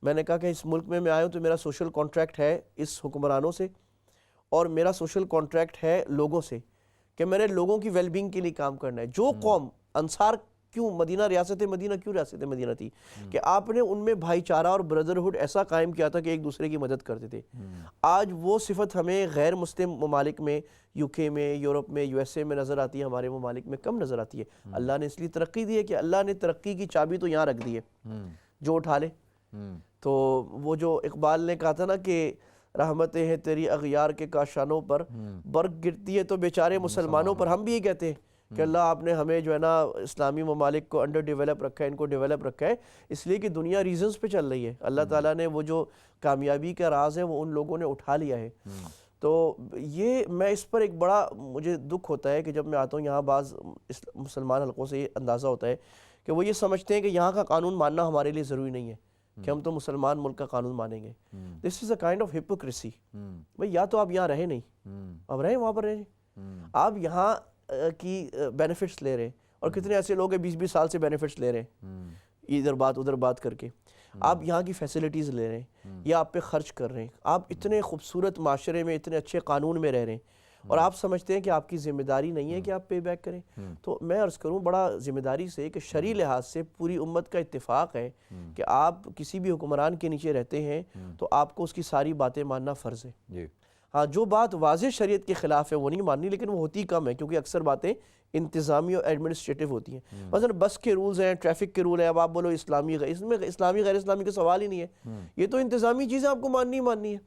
میں نے کہا کہ اس ملک میں آیا ہوں تو میرا سوشل کانٹریکٹ ہے اس حکمرانوں سے، اور میرا سوشل کانٹریکٹ ہے لوگوں سے، کہ میں نے لوگوں کی ویل بینگ کے لیے کام کرنا ہے. جو قوم انصار کیوں مدینہ ریاست مدینہ تھی کہ آپ نے ان میں بھائی چارہ اور بردرہڈ ایسا قائم کیا تھا کہ ایک دوسرے کی مدد کرتے تھے. آج وہ صفت ہمیں غیر مسلم ممالک میں، یو کے میں، یورپ میں، یو ایس اے میں نظر آتی ہے، ہمارے ممالک میں کم نظر آتی ہے. اللہ نے اس لیے ترقی دی ہے کہ اللہ نے ترقی کی چابی تو یہاں رکھ دی ہے، جو اٹھا لے. تو وہ جو اقبال نے کہا تھا نا کہ رحمتیں ہیں تیری اغیار کے کاشانوں پر، برق گرتی ہے تو بیچارے مسلمانوں پر. ہم بھی یہ کہتے ہیں کہ اللہ آپ نے ہمیں جو ہے نا اسلامی ممالک کو انڈر ڈیولپ رکھا ہے، ان کو ڈیولپ رکھا ہے اس لیے کہ دنیا ریزنز پہ چل رہی ہے. اللہ تعالیٰ نے وہ جو کامیابی کا راز ہے وہ ان لوگوں نے اٹھا لیا ہے. تو یہ میں اس پر ایک بڑا مجھے دکھ ہوتا ہے کہ جب میں آتا ہوں یہاں، بعض مسلمان حلقوں سے یہ اندازہ ہوتا ہے کہ وہ یہ سمجھتے ہیں کہ یہاں کا قانون ماننا ہمارے لیے ضروری نہیں ہے، کہ ہم تو مسلمان ملک کا قانون مانیں گے. دس از اے کائنڈ آف ہپوکریسی. بھئی یا تو آپ یہاں رہے نہیں، اب رہیں وہاں پر رہیں. آپ یہاں کی بینیفٹس لے رہے ہیں، اور کتنے ایسے لوگ ہیں 20-20 سال سے بینیفٹس لے رہے ہیں ادھر بات ادھر بات کر کے. آپ یہاں کی فیسلٹیز لے رہے ہیں یا آپ پہ خرچ کر رہے ہیں. آپ اتنے خوبصورت معاشرے میں اتنے اچھے قانون میں رہ رہے ہیں، اور آپ سمجھتے ہیں کہ آپ کی ذمہ داری نہیں ہے کہ آپ پے بیک کریں. تو میں عرض کروں بڑا ذمہ داری سے کہ شرعی لحاظ سے پوری امت کا اتفاق ہے کہ آپ کسی بھی حکمران کے نیچے رہتے ہیں تو آپ کو اس کی ساری باتیں ماننا فرض ہے. ہاں جو بات واضح شریعت کے خلاف ہے وہ نہیں ماننی، لیکن وہ ہوتی کم ہے کیونکہ اکثر باتیں انتظامی اور ایڈمنسٹریٹو ہوتی ہیں. مثلا بس کے رولز ہیں، ٹریفک کے رول ہیں، اب آپ بولو اسلامی اس میں اسلامی غیر اسلامی کا سوال ہی نہیں ہے. یہ تو انتظامی چیزیں آپ کو ماننی ہی ماننی ہے.